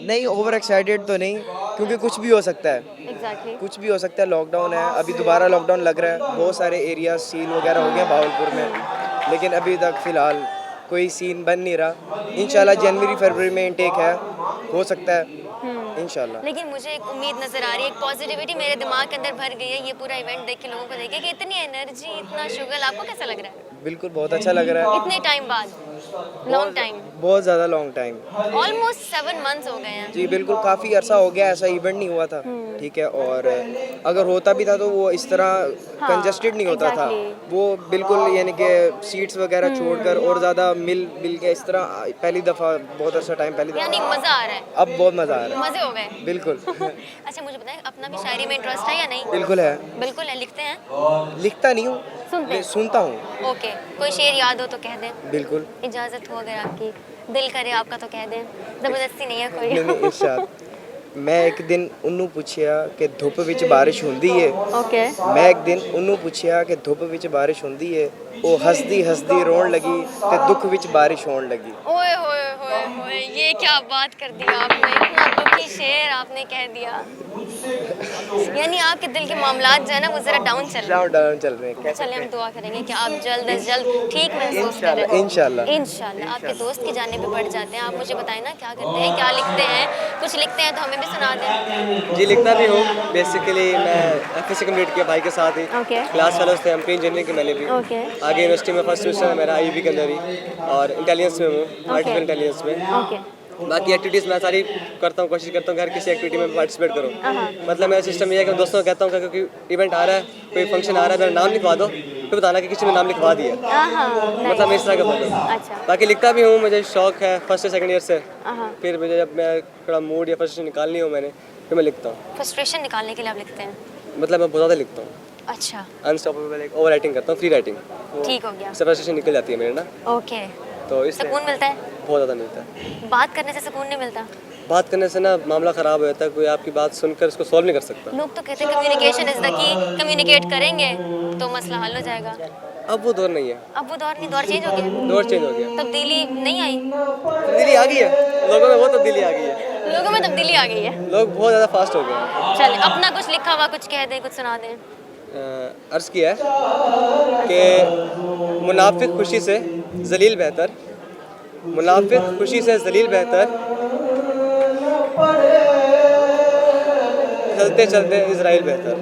नहीं ओवर एक्साइटेड तो नहीं, क्योंकि कुछ भी हो सकता है। एग्जैक्टली। कुछ भी हो सकता है। लॉकडाउन है, अभी दोबारा लॉकडाउन लग रहा है, बहुत सारे एरिया सील वगैरह हो गए भावलपुर में, लेकिन अभी तक फ़िलहाल कोई सीन बन नहीं रहा। इंशाल्लाह जनवरी फरवरी में इनटेक है, हो सकता है इंशाल्लाह। लेकिन मुझे एक उम्मीद नज़र आ रही है, एक पॉजिटिविटी मेरे दिमाग के अंदर भर गई है ये पूरा इवेंट देख के, लोगों को देख के कि इतनी एनर्जी, इतना शुगर। आपको कैसा लग रहा है? बिल्कुल बहुत अच्छा लग रहा है। इतने टाइम बाद? Long time? बहुत ज़्यादा लॉन्ग टाइम, ऑलमोस्ट 7 months हो गए हैं। जी बिल्कुल, काफ़ी अरसा हो गया ऐसा इवेंट नहीं हुआ था। ठीक है, और अगर होता भी था तो वो इस तरह कंजस्टेड नहीं होता था। वो बिल्कुल यानी कि सीट्स वगैरह छोड़कर और ज़्यादा मिल के इस तरह पहली दफ़ा बहुत अच्छा टाइम पहली यानी मज़ा आ रहा है? अब बहुत मज़ा आ रहा है। मज़े हो गए? बिल्कुल। अच्छा, मुझे बताएं अपना भी शायरी में इंटरेस्ट है या नहीं? बिल्कुल है। बिल्कुल है। लिखते हैं? लिखता नहीं हूँ, सुनते हैं? सुनता हूँ। ओके, कोई शेर याद हो तो कह दें। बिल्कुल। इजाज़त हो अगर आपकी, दिल करे आपका तो कह दें, ज़बरदस्ती नहीं है कोई। नहीं इरशाद। मैं एक दिन उन्नू पूछिया कि धुप विच बारिश हुंदी है। ओके। मैं एक दिन उन्नू पूछिया कि धुप विच बारिश हुंदी है, वो हसदी रोन लगी ते दुख विच बारिश होन लगी। ओए होए होए होए, ये क्या बात कर दी आपने, इतना दुखी शेर आपने कह दिया। यानी आपके दिल के मामलात जो है ना वो ज़रा डाउन चल रहे हैं। चलिए हम दुआ करेंगे कि आप जल्द अज जल्द ठीक महसूस करें। इंशाल्लाह आपके दोस्त की जाने पे बढ़ जाते हैं। आप मुझे बताएं ना क्या करते हैं, क्या लिखते हैं? कुछ लिखते हैं तो हमें भी सुना दें। जी लिखता भी हूँ, बेसिकली मैं FSC कंप्लीट किया भाई के साथ ही। ओके। क्लास फेलोज थे हम, प्री इंजीनियरिंग के मैंने भी। ओके। आगे यूनिवर्सिटी में फर्स्ट सेमेस्टर है मेरा IUB के अंदर ही, और इंटेलिजेंस में हूँ, आर्टिफिशियल इंटेलिजेंस में। ओके। बाकी एक्टिविटीज़ मैं सारी करता हूँ, कोशिश करता हूँ हर किसी एक्टिविटी में पार्टिसिपेट करूँ। मतलब मेरा सिस्टम ये है कि दोस्तों को कहता हूँ कि क्योंकि इवेंट आ रहा है, कोई फंक्शन आ रहा है, मेरा नाम लिखवा दो, फिर बताना कि किसी ने नाम लिखवा दिया। मतलब मैं इस तरह का बंदा। अच्छा। बाकी लिखता भी हूँ, मुझे शौक है फर्स्ट या सेकंड ईयर से। फिर मुझे जब मैं थोड़ा मूड या फ्रस्ट्रेशन निकालनी हो मैंने, फिर मैं लिखता हूँ। फ्रस्ट्रेशन निकालने के लिए आप लिखते हैं? मतलब मैं बहुत ज़्यादा लिखता हूँ। अच्छा। अनस्टॉपेबल, एक ओवर राइटिंग करता हूँ, फ्री राइटिंग। ठीक हो गया। इससे फ्रस्ट्रेशन निकल जाती है मेरे ना। ओके। तो इससे सुकून मिलता है? बहुत ज़्यादा मिलता है। बात करने से सुकून नहीं मिलता? बात करने से ना मामला ख़राब हो जाता है, कोई आपकी बात सुनकर उसको सॉल्व नहीं कर सकता। लोग तो कहते हैं communication is the key, communicate करेंगे तो मसला हल हो जाएगा। अब वो दौर नहीं है। अब वो दौर नहीं, दौर चेंज हो गया। दौर चेंज हो गया। तब्दीली नहीं आई? तब्दीली आ गई है, लोगों में वो तब्दीली आ गई है। लोगों में तब्दीली आ गई है। लोग बहुत ज़्यादा फास्ट हो गए। चल अपना कुछ लिखा हुआ कुछ कह दें, कुछ सुना दें। अर्ज़ किया है कि मुनाफिक खुशी से जलील बेहतर, मुनाफिक खुशी से जलील बेहतर, चलते चलते इजराइल बेहतर।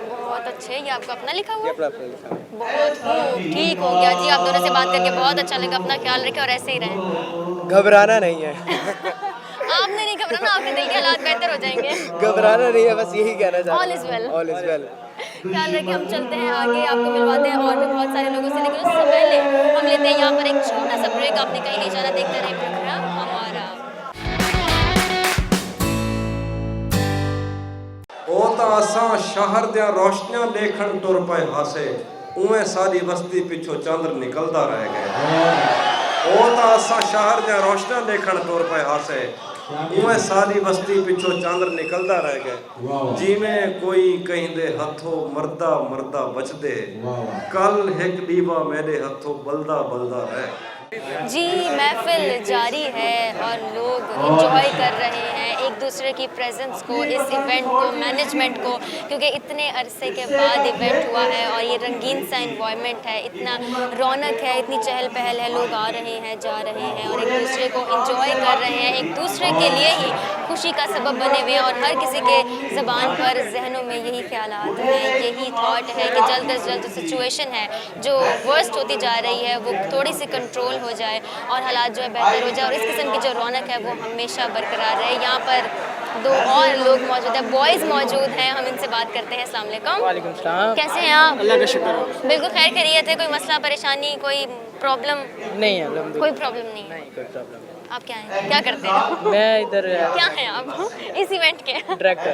बहुत अच्छे, ये आपका अपना लिखा हुआ है? अपना अपना लिखा है। बहुत खूब, ठीक हो गया जी। आप दोनों से बात करके बहुत अच्छा लगा। अपना ख्याल रखें और ऐसे ही रहें। घबराना नहीं है। आपने नहीं घबराना, आपके दिल के हालात बेहतर हो जाएंगे। घबराना नहीं है, बस यही कहना चाहता हूं। All is well. All is well। ख्याल रखें, हम चलते हैं आगे, आपको मिलवाते हैं और भी बहुत सारे लोगों से, लेकिन उससे पहले हम लेते हैं यहाँ पर एक छोटा सा ब्रेक। आपने कहीं नहीं जाना, देखते रहे प्रोग्राम हमारा। ਉਹ ਤਾਂ ਅਸਾਂ ਸ਼ਹਿਰ ਦੀਆਂ ਰੋਸ਼ਨੀਆਂ ਦੇਖਣ ਤੁਰ ਪਏ ਹਾਸੇ ਉਵੇਂ ਸਾਡੀ ਬਸਤੀ ਪਿੱਛੋਂ ਚੰਦਰ ਨਿਕਲਦਾ ਰਹਿ ਗਿਆ। ਉਹ ਤਾਂ ਅਸਾਂ ਸ਼ਹਿਰ ਦੀਆਂ ਰੋਸ਼ਨੀਆਂ ਦੇਖਣ ਤੁਰ ਪਏ ਹਾਸੇ ਉਵੇਂ ਸਾਡੀ ਬਸਤੀ ਪਿੱਛੋਂ ਚੰਦਰ ਨਿਕਲਦਾ ਰਹਿ ਗਿਆ। ਜਿਵੇਂ ਕੋਈ ਕਹਿੰਦੇ ਹੱਥੋਂ ਮਰਦਾ ਮਰਦਾ ਬਚਦੇ ਕੱਲ ਇੱਕ ਦੀਵਾ ਮੇਰੇ ਹੱਥੋਂ ਬਲਦਾ ਬਲਦਾ ਰਹਿ। जी, महफिल जारी है और लोग इंजॉय कर रहे हैं एक दूसरे की प्रेजेंस को, इस इवेंट को, मैनेजमेंट को, क्योंकि इतने अरसे के बाद इवेंट हुआ है और ये रंगीन सा इन्वायरमेंट है, इतना रौनक है, इतनी चहल पहल है, लोग आ रहे हैं, जा रहे हैं और एक दूसरे को इंजॉय कर रहे हैं, एक दूसरे के लिए ही खुशी का सबब बने हुए हैं और हर किसी के ज़बान पर, जहनों में यही ख्यालात हैं, यही थॉट है कि जल्द अज जल्द सिचुएशन है जो वर्स्ट होती जा रही है वो थोड़ी सी कंट्रोल हो जाए और हालात जो है बेहतर हो जाए और इस किस्म की जो रौनक है वो हमेशा बरकरार रहे। यहाँ पर दो और लोग मौजूद हैं, बॉयज़ मौजूद हैं, हम इनसे बात करते हैं। अस्सलाम वालेकुम। वालेकुम सलाम। कैसे हैं आप? अल्लाह का शुक्र है। बिल्कुल खैर खैरियत है? कोई मसला परेशानी, कोई प्रॉब्लम? नहीं है, अल्हम्दुलिल्लाह। कोई प्रॉब्लम नहीं है। कोई प्रॉब्लम। आप क्या हैं, क्या करते हैं? मैं इधर क्या हैं आप इस इवेंट के? डायरेक्टर।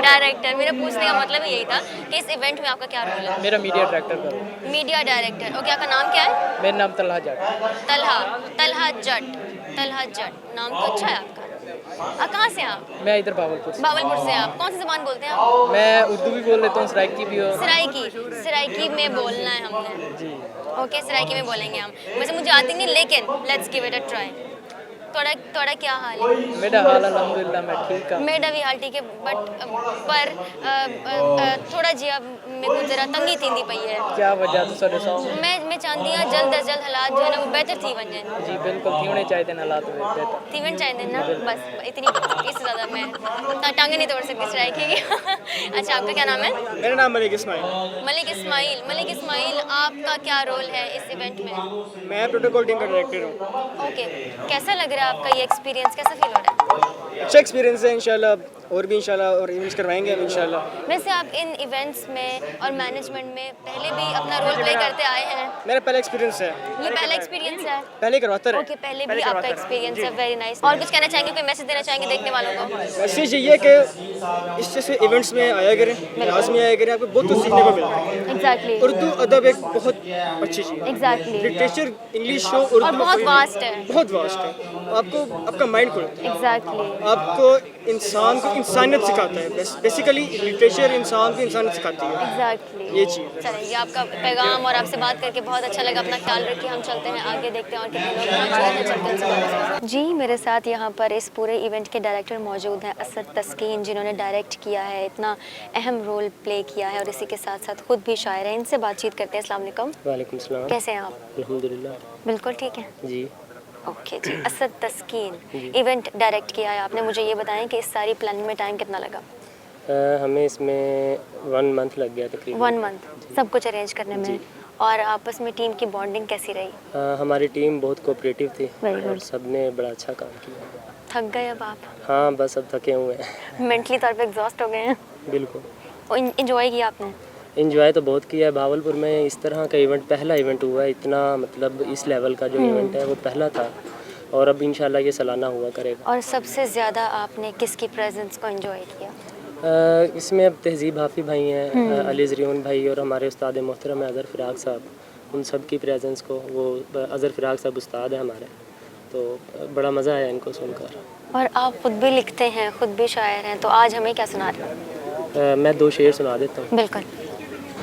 डायरेक्टर। मेरा पूछने का मतलब ही यही था कि इस इवेंट में आपका क्या रोल है? मेरा मीडिया डायरेक्टर का। Media director. ओके, आपका नाम क्या है? मेरा नाम तलहा जट। तलहा जट। तलहा जट, नाम तो अच्छा है आपका। कहाँ से हैं आप? मैं इधर बावलपुर से। बावलपुर से। आप कौन सी ज़बान बोलते हैं आप? मैं उर्दू भी बोल लेता हूँ, सराइकी भी हो। सराइकी में बोलना है हमने जी। ओके, सराइकी में बोलेंगे हम। वैसे मुझे आती नहीं, लेकिन let's give it a try. थोड़ा क्या हाल है? मेरा हाल अल्हम्दुलिल्लाह मैं ठीक हूँ। मेरा भी हाल ठीक है, बट पर थोड़ा जी अब मेरे को जरा तंगी थींदी पई है। क्या वजह तो सारे सौ मैं चाहती हूँ जल्द अज जल्द हालात जो है ना वो बेहतर थी वने। जी बिल्कुल, थी होने चाहिए थे हालात बेहतर। थी होने चाहिए ना, बस इतनी इससे ज़्यादा मैं टांगे नहीं तोड़ सकती सराइकी की। अच्छा, आपका क्या नाम है? मेरा नाम मलिक इस्माइल। मलिक इस्माइल। मलिक इस्माइल, आपका क्या रोल है इस इवेंट में? मैं प्रोटोकॉल टीम का डायरेक्टर हूँ। ओके, कैसा लग रहा है आपका ये एक्सपीरियंस, कैसा फील हो रहा है? अच्छा एक्सपीरियंस है इंशाल्लाह, और भी इंशाल्लाह और इवेंट्स करवाएंगे हम इंशाल्लाह। वैसे आप इन इवेंट्स में और मैनेजमेंट में पहले भी अपना रोल प्ले करते आए हैं? मेरा पहला एक्सपीरियंस है। ये पहला एक्सपीरियंस है? पहले करवाता रहे। ओके, पहले भी आपका एक्सपीरियंस है, वेरी नाइस। और कुछ कहना चाहेंगे, कोई मैसेज देना चाहेंगे देखने वालों को? मैसेज ये है कि इस जैसे इवेंट्स में आया करें, क्लास में आया करें, आपको बहुत कुछ सीखने को मिलता है। एग्जैक्टली। उर्दू अदब एक बहुत अच्छी चीज़ है। एग्जैक्टली। लिटरेचर, इंग्लिश हो, उर्दू और बहुत वास्ट है। बहुत वास्ट है। आपको आपका माइंड खुलता है। एग्जैक्टली। आपको इंसान को इंसानियत सिखाता है। बेसिकली लिटरेचर इंसान को इंसानियत सिखाती है। एग्जैक्टली, ये चीज़ है। चलिए, आपका पैगाम और आपसे बात करके बहुत अच्छा लगा। अपना ख्याल रखिए, हम चलते हैं आगे, देखते हैं और कितने लोग मौजूद हैं, चलते हैं उनसे बात करते हैं। जी, मेरे साथ यहाँ पर इस पूरे इवेंट के डायरेक्टर मौजूद हैं, असद तस्कीन, जिन्होंने डायरेक्ट किया है, इतना अहम रोल प्ले किया है और इसी के साथ साथ खुद भी शायर हैं। इनसे बातचीत करते हैं। अस्सलाम वालेकुम। वालेकुम सलाम। कैसे हैं आप? अल्हम्दुलिल्लाह बिल्कुल ठीक है जी। ओके जी। असद तस्कीन, इवेंट डायरेक्ट किया है आपने, मुझे ये बताएं कि इस सारी प्लानिंग में टाइम कितना लगा? हमें इसमें 1 मंथ लग गया तकरीबन। 1 मंथ सब कुछ अरेंज करने में। और आपस में टीम की बॉन्डिंग कैसी रही? हमारी टीम बहुत कोऑपरेटिव थी Very good. और सब ने बड़ा अच्छा काम किया। थक गए अब आप? हाँ, बस अब थके हुए हैं। मेंटली तौर पे एग्जॉस्ट हो गए हैं? बिल्कुल। और इंजॉय किया आपने? इंजॉय तो बहुत किया है। भावलपुर में इस तरह का इवेंट पहला इवेंट हुआ है, इतना मतलब इस लेवल का जो इवेंट है वो पहला था और अब इंशाल्लाह ये सालाना हुआ करेगा। और सबसे ज़्यादा आपने किसकी प्रेजेंस को एंजॉय किया? इसमें अब तहजीब हाफी भाई हैं, अली ज़रियून भाई और हमारे उस्ताद मोहतरम अज़हर फ़िराक साहब, उन सब की प्रेजेंस को। वो अज़हर फ़िराक साहब उस्ताद है हमारे, तो बड़ा मज़ा आया इनको सुनकर। और आप खुद भी लिखते हैं, खुद भी शायर हैं, तो आज हमें क्या सुना रहे हैं? मैं 2 शेर सुना देता हूँ। बिल्कुल।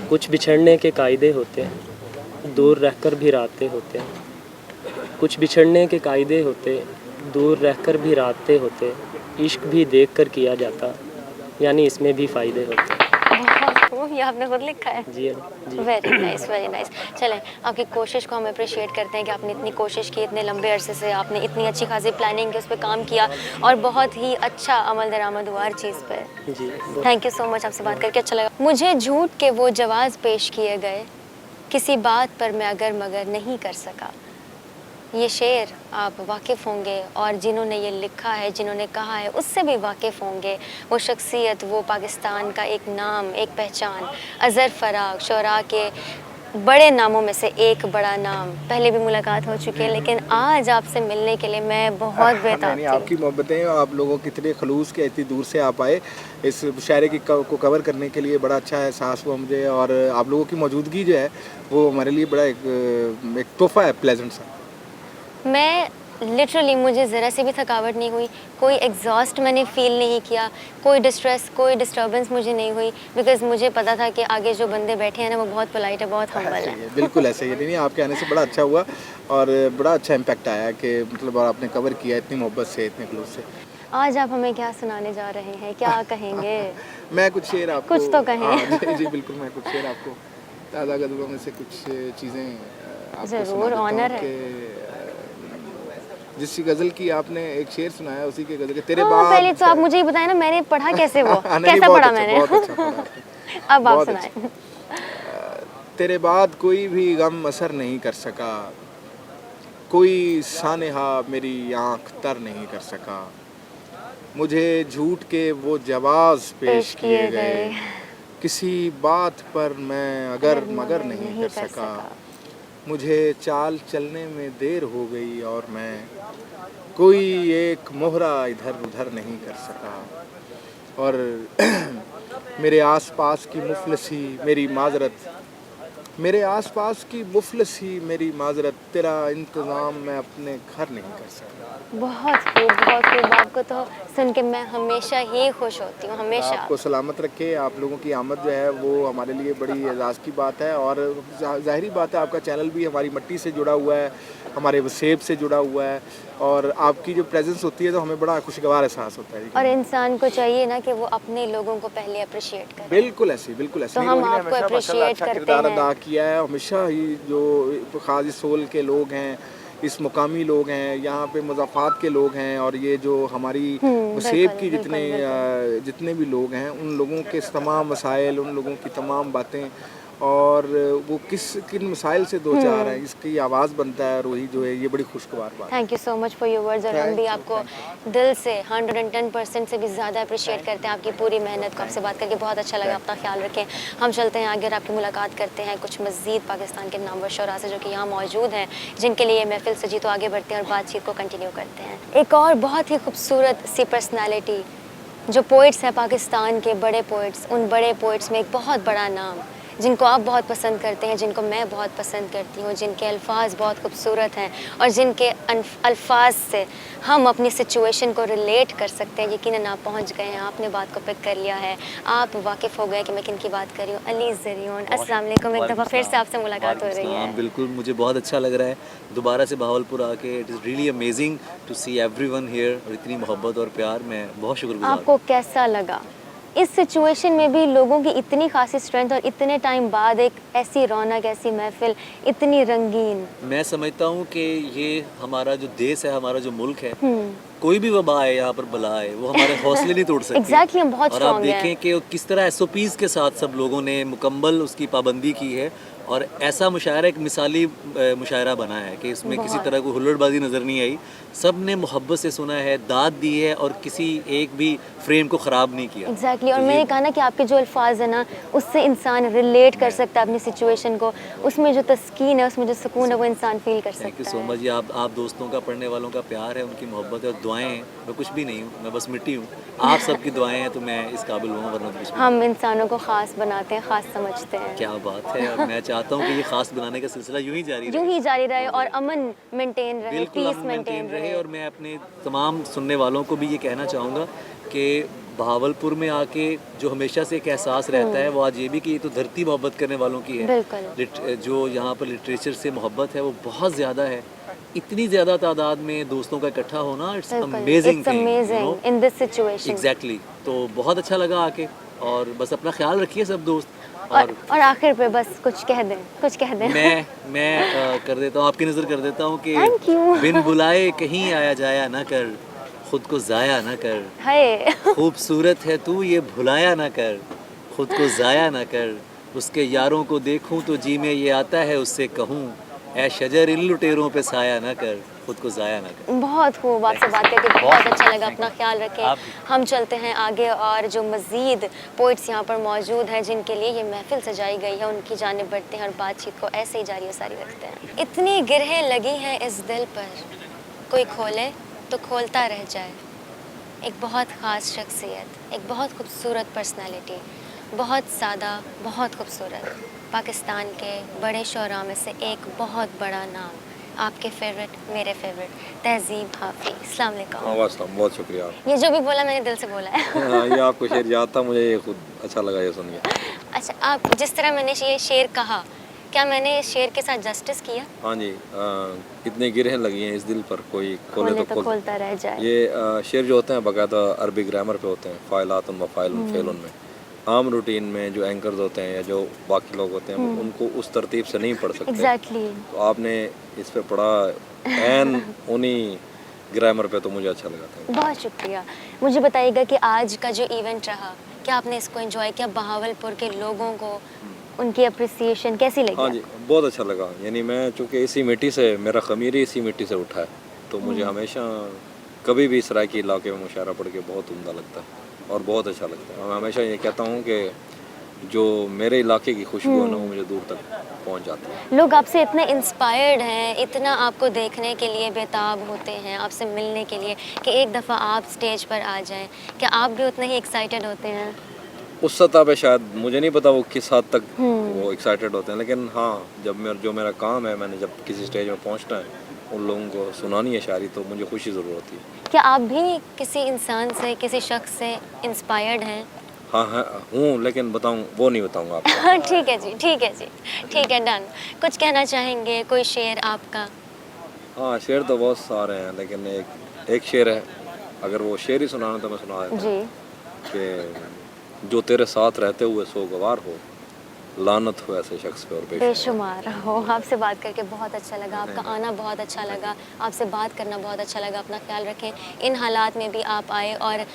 कुछ बिछड़ने के कायदे होते हैं, दूर रहकर भी रातें होते हैं। कुछ बिछड़ने के कायदे होते, दूर रहकर भी रातें होते। इश्क भी देख कर किया जाता, यानी इसमें भी फ़ायदे होते। बहुत खूब। हूँ, ये आपने खुद लिखा है? जी जी। Very nice, very nice. चलें, आपकी कोशिश को हम अप्रिशिएट करते हैं कि आपने इतनी कोशिश की, इतने लंबे अरसे से आपने इतनी अच्छी खासी प्लानिंग की, उस पर काम किया और बहुत ही अच्छा अमल दरामद हुआ हर चीज़ पे। जी थैंक यू सो मच, आपसे बात करके अच्छा लगा। मुझे झूठ के वो जवाब पेश किए गए, किसी बात पर मैं अगर मगर नहीं कर सका। ये शेर आप वाकिफ़ होंगे और जिन्होंने ये लिखा है, जिन्होंने कहा है, उससे भी वाकिफ़ होंगे। वो शख्सियत, वो पाकिस्तान का एक नाम, एक पहचान, अज़र फ़राग, शोरा के बड़े नामों में से एक बड़ा नाम। पहले भी मुलाकात हो चुकी है, लेकिन आज आपसे मिलने के लिए मैं बहुत बेताब थी। आपकी मोहब्बतें, आप लोगों कितने खलूस के इतनी दूर से आप आए इस मुशायरे की को कवर करने के लिए, बड़ा अच्छा एहसास हुआ मुझे। और आप लोगों की मौजूदगी जो है वो हमारे लिए बड़ा एक तोहफ़ा है, प्लेजेंट सा। मैं लिटरली, मुझे ज़रा सी भी थकावट नहीं हुई, कोई एग्जॉस्ट मैंने फ़ील नहीं किया, कोई डिस्ट्रेस, कोई डिस्टर्बेंस मुझे नहीं हुई, बिकॉज़ मुझे पता था कि आगे जो बंदे बैठे हैं ना, वो बहुत पोलाइट है, बहुत हम्बल है। बिल्कुल ऐसे ही नहीं, आपके आने से बड़ा अच्छा हुआ और बड़ा अच्छा इम्पैक्ट आया कि मतलब आपने कवर किया इतनी मोहब्बत से, इतने खलूस से। आज आप हमें क्या सुनाने जा रहे हैं, क्या कहेंगे? मैं कुछ शेर आपको, कुछ तो कहें। जी बिल्कुल, मैं कुछ शेर आपको ताज़ा गज़लों में से कुछ चीज़ें आपको ज़रूर, सुना देता हूँ ऑनर है। कि जिस गज़ल की आपने एक शेर सुनाया, उसी के गज़ल के तेरे हाँ, बाद। पहले तो आप मुझे ये बताएं ना, मैंने पढ़ा कैसे वो? नहीं, कैसा बहुत पढ़ा अच्छा, मैंने? बहुत अच्छा पढ़ा आपने। अब आप बहुत सुनाएं। तेरे बाद कोई भी गम असर नहीं कर सका, कोई सानेहा मेरी आँख तर नहीं कर सका, मुझे झूठ के वो जवाब पेश किए गए, किसी बात पर मैं अगर मगर नहीं कर सका, मुझे चाल चलने में देर हो गई और मैं कोई एक मोहरा इधर उधर नहीं कर सका, और मेरे आसपास की मुफलसी मेरी माजरत, मेरे आसपास की मुफलसी मेरी माजरत, तेरा इंतज़ाम मैं अपने घर नहीं कर सका। बहुत खूब, बहुत खूब। आपको तो सुन के मैं हमेशा ही खुश होती हूँ, हमेशा। आपको सलामत रखे। आप लोगों की आमद जो है वो हमारे लिए बड़ी एजाज़ की बात है, और ज़ाहिरी बात है आपका चैनल भी हमारी मिट्टी से जुड़ा हुआ है, हमारे वसेब से जुड़ा हुआ है, और आपकी जो प्रेजेंस होती है तो हमें बड़ा खुशगवार एहसास होता है। और इंसान को चाहिए ना कि वो अपने लोगों को पहले अप्रिशिएट करे। बिल्कुल ऐसे, बिल्कुल ऐसे। तो हम आपको अप्रिशिएट करते हैं। अदा किया है हमेशा ही, जो खाजी सोल के लोग हैं, इस मुकामी लोग हैं, यहाँ पे मुज़ाफ़ात के लोग हैं, और ये जो हमारी वसेब की जितने भी लोग हैं, उन लोगों के तमाम मसाइल, उन लोगों की तमाम बातें, और वो किन मसाइल से दो चार हैं, इसकी आवाज़ बनता है, और वही जो है ये बड़ी खुशगवार बात है। Thank you so much for your words. और हम भी आपको दिल से 110% से भी ज़्यादा अप्रिशिएट करते हैं आपकी पूरी मेहनत को। आपसे बात करके बहुत अच्छा लगा। अपना ख्याल रखें। हम चलते हैं आगे और आपकी मुलाकात करते हैं कुछ मज़ीद पाकिस्तान के नामवर शुरा से जो कि यहाँ मौजूद हैं, जिनके लिए महफिल सजी। तो आगे बढ़ते हैं और बातचीत को कंटिन्यू करते हैं। एक और बहुत ही खूबसूरत सी पर्सनैलिटी, जो पोइट्स हैं पाकिस्तान के, बड़े पोइट्स, उन बड़े पोइट्स में एक बहुत बड़ा नाम, जिनको आप बहुत पसंद करते हैं, जिनको मैं बहुत पसंद करती हूँ, जिनके अल्फाज बहुत खूबसूरत हैं और जिनके अल्फाज से हम अपनी सिचुएशन को रिलेट कर सकते हैं। यकीनन आप पहुँच गए हैं, आपने बात को पिक कर लिया है, आप वाकिफ़ हो गए कि मैं किन की बात कर रही हूँ। अली ज़रियोन, अस्सलाम वालेकुम। एक दफ़ा फिर से आपसे मुलाकात हो रही है। बिल्कुल, मुझे बहुत अच्छा लग रहा है दोबारा से बहावलपुर आके। It is really amazing to see everyone here, और इतनी मोहब्बत और प्यार, मैं बहुत शुक्रगुजार। आपको कैसा लगा इस सिचुएशन में भी लोगों की इतनी खासी स्ट्रेंथ, और इतने टाइम बाद एक ऐसी रौनक, ऐसी महफिल, इतनी रंगीन? मैं समझता हूँ कि ये हमारा जो देश है, हमारा जो मुल्क है, कोई भी वबा आए, यहाँ पर बला आए, वो हमारे हौसले नहीं तोड़ सकती। Exactly, हम बहुत और आप strong हैं। देखें कि किस तरह SOPs के साथ सब लोगों ने मुकम्मल उसकी पाबंदी की है, और ऐसा मुशायरा एक मिसाली मुशायरा बना है कि इसमें किसी तरह को हुल्लड़बाजी नज़र नहीं आई। सब ने मोहब्बत से सुना है, दाद दी है, और किसी एक भी फ्रेम को ख़राब नहीं किया। Exactly, और मैंने कहा ना कि आपके जो अल्फाज है ना, उससे इंसान रिलेट कर सकता है अपनी सिचुएशन को, उसमें जो तस्कीन है, उसमें जो सुकून है, वो इंसान फील कर सकता है। Thank you so much. ये आप दोस्तों का, पढ़ने वालों का प्यार है, उनकी मोहब्बत है और दुआएं हैं। मैं कुछ भी नहीं हूँ, मैं बस मिट्टी हूँ। आप सबकी दुआएं हैं तो मैं इस काबिल हूँ, वरना तो कुछ भी। हम इंसानों को ख़ास बनाते हैं, ख़ास समझते हैं। क्या बात है। और मैं चाहता हूँ कि ये ख़ास बनाने का सिलसिला यूं ही जारी रहे और अमन मेंटेन रहे, पीस मेंटेन रहे। और मैं अपने तमाम सुनने वालों को भी ये कहना चाहूँगा कि बहावलपुर में आके जो हमेशा से एक एहसास रहता है, वो आज ये भी कि ये तो धरती मोहब्बत करने वालों की है। जो यहाँ पर लिटरेचर से मोहब्बत है वो बहुत ज़्यादा है। इतनी ज़्यादा तादाद में दोस्तों का इकट्ठा होना, it's amazing in this situation. Exactly. तो बहुत अच्छा लगा आके, और बस अपना ख्याल रखिए सब दोस्त। और आखिर पे बस कुछ कह दें मैं कर देता हूँ, आपकी नज़र कर देता हूँ कि Thank you. बिन बुलाए कहीं आया जाया ना कर, खुद को ज़ाया ना कर, हाय खूबसूरत है तू ये भुलाया ना कर, खुद को ज़ाया ना कर, उसके यारों को देखूं तो जी में ये आता है उससे कहूं, ऐ शजर इन लुटेरों पे साया ना कर, खुद को ज़ाया ना कर। बहुत खूब, आपसे बात करके बहुत अच्छा लगा। अपना ख्याल रखें। हम चलते हैं आगे और जो मज़ीद पोइट्स यहाँ पर मौजूद हैं जिनके लिए ये महफिल सजाई गई है उनकी जानिब बढ़ते हैं और बातचीत को ऐसे ही जारी सारी रखते हैं। इतनी गिरहें लगी हैं इस दिल पर, कोई खोले तो खोलता रह जाए। एक बहुत ख़ास शख्सियत, एक बहुत खूबसूरत पर्सनैलिटी, बहुत सादा, बहुत खूबसूरत, पाकिस्तान के बड़े शोरा में से एक बहुत बड़ा नाम, आपके फेवरेट, मेरे फेवरेट, तहज़ीब हाफ़ी। अस्सलाम वालेकुम। बहुत शुक्रिया। ये जो भी बोला मैंने दिल से बोला है। ये आपको शेर याद था, मुझे ये खुद अच्छा लगा ये सुन के। अच्छा, आप जिस तरह मैंने ये शेर कहा, क्या मैंने इस शेर के साथ जस्टिस किया? हाँ जी, इतनी गिरहें लगी हैं इस दिल पर, कोई खोले तो खोलता रह जाए। ये शेर जो होते हैं बाकायदा अरबी ग्रामर पे होते हैं, फ़ाइलातुन व फ़ाइलुन फ़ेलुन में। आम रूटीन में जो एंकर्स होते हैं या जो बाकी लोग होते हैं उनको उस तरतीब से नहीं पढ़ सकते। Exactly. तो आपने इस पे पढ़ा एन उन्हीं ग्रामर पे, तो मुझे अच्छा लगा था। बहुत शुक्रिया। मुझे बताइएगा कि आज का जो इवेंट रहा, क्या आपने इसको एंजॉय किया? बहावलपुर के लोगों को उनकी अप्रिसिएशन कैसी लगी? हाँ जी, बहुत अच्छा लगा। यानी मैं चूँकि इसी मिट्टी से, मेरा ख़मीर इसी मिट्टी से उठा है, तो मुझे हमेशा कभी भी सराइकी इलाके में मुशायरा पढ़ के बहुत उम्दा लगता है और बहुत अच्छा लगता है। मैं हमेशा ये कहता हूँ कि जो मेरे इलाके की खुशबू है ना वो मुझे दूर तक पहुँच जाती है। लोग आपसे इतने इंस्पायर्ड हैं, इतना आपको देखने के लिए बेताब होते हैं, आपसे मिलने के लिए, कि एक दफ़ा आप स्टेज पर आ जाएं, क्या आप भी उतने ही एक्साइटेड होते हैं? उस सतह पे शायद, मुझे नहीं पता वो किस हद तक वो एक्साइटेड होते हैं, लेकिन हाँ, जब जो मेरा काम है, मैंने जब किसी स्टेज में पहुँचना है, उन लोगों को सुनानी है शायरी, तो मुझे खुशी ज़रूर होती है। क्या आप भी किसी इंसान से, किसी शख्स से इंस्पायर्ड हैं? हाँ हूँ, लेकिन वो नहीं बताऊँगा आपको। ठीक है जी, ठीक है जी, ठीक है, डन। कुछ कहना चाहेंगे? कोई शेर आपका? हाँ, शेर तो बहुत सारे हैं, लेकिन एक शेर है, अगर वो शेर ही सुनाना तो मैं सुना देता जी। कि जो तेरे साथ रहते हुए सोगवार हो, लानत हो ऐसे शख्स पे और बेशुमार हो। आपसे बात करके बहुत अच्छा लगा, आपका आना बहुत अच्छा लगा, आपसे बात करना बहुत अच्छा लगा। अपना ख्याल रखें। इन हालात में भी आप आए और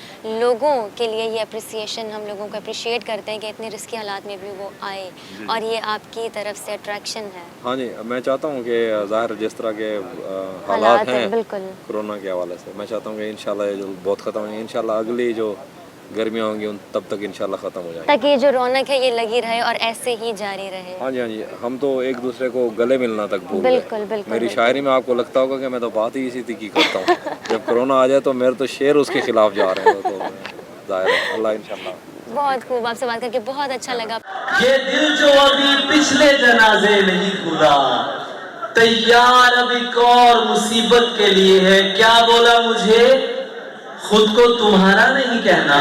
लोगों के लिए ये अप्रिसिएशन, हम लोगों को अप्रिशिएट करते हैं कि इतने रिस्की हालात में भी वो आए, और ये आपकी तरफ से अट्रैक्शन है। हाँ जी, मैं चाहता हूँ कि ज़ाहिर जिस तरह के हालात हैं बिल्कुल कोरोना के हवाले से, मैं चाहता हूँ कि इंशाल्लाह ये जो बहुत ख़त्म होंगे, इंशाल्लाह अगली जो गर्मियाँ होंगी उन तब तक इंशाल्लाह ख़त्म हो जाएगी, ताकि ये जो रौनक है ये लगी रहे और ऐसे ही जारी रहे। हाँ जी, हम तो एक दूसरे को गले मिलना तक भूल गए। बिल्कुल। मेरी शायरी में आपको लगता होगा कि मैं तो बात ही इसी की करता हूँ। जब कोरोना आ जाए तो मेरे तो शेर उसके खिलाफ जा रहे हैं, तो जाहिर है अल्लाह इंशाल्लाह। बहुत खूब, आपसे बात करके बहुत अच्छा लगा। ये दिल जो अभी पिछले जनाजे नहीं खुदा, तैयार अब एक और मुसीबत के लिए है। क्या बोला मुझे? खुद को तुम्हारा नहीं कहना।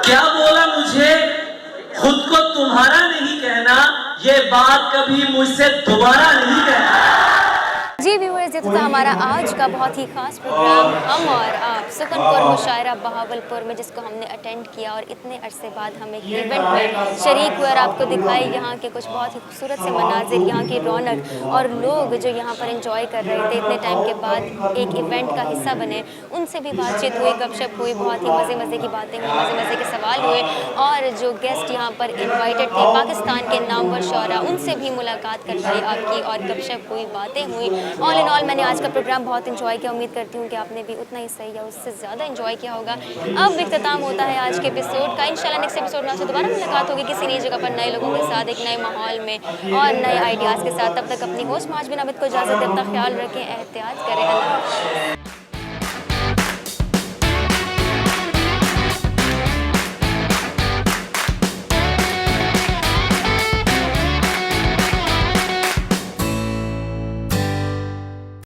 क्या बोला मुझे? खुद को तुम्हारा नहीं कहना, ये बात कभी मुझसे दोबारा नहीं कहना। जी व्यूअर्स, ये था हमारा आज का बहुत ही ख़ास प्रोग्राम, हम और आप सुकनपुर मुशायरा बहावलपुर में, जिसको हमने अटेंड किया और इतने अरसे बाद हम एक इवेंट में शरीक हुए और आपको दिखाए यहाँ के कुछ बहुत ही खूबसूरत से मनाजिर, यहाँ की रौनक और लोग जो यहाँ पर एंजॉय कर रहे थे इतने टाइम के बाद एक इवेंट का हिस्सा बने। उनसे भी बातचीत हुई, गपशप हुई, बहुत ही मज़े की बातें हुई, मज़े के सवाल हुए, और जो गेस्ट यहाँ पर इन्वाइटेड थे पाकिस्तान के नामवर शोरा, उनसे भी मुलाकात करवाई आपकी और गपशप हुई, बातें हुई। ऑल इन ऑल मैंने आज का प्रोग्राम बहुत एंजॉय किया। उम्मीद करती हूँ कि आपने भी उतना ही सही या उससे ज़्यादा एंजॉय किया होगा। अब इख्तिताम होता है आज के एपिसोड का। इंशाल्लाह नेक्स्ट एपिसोड में आपसे दोबारा मुलाकात होगी किसी नई जगह पर, नए लोगों के साथ, एक नए माहौल में और नए आइडियाज़ के साथ। तब तक अपनी होस्ट माज बिन आबिद को इजाज़त दें। अपना ख्याल रखें, एहतियात करें। अल्लाह।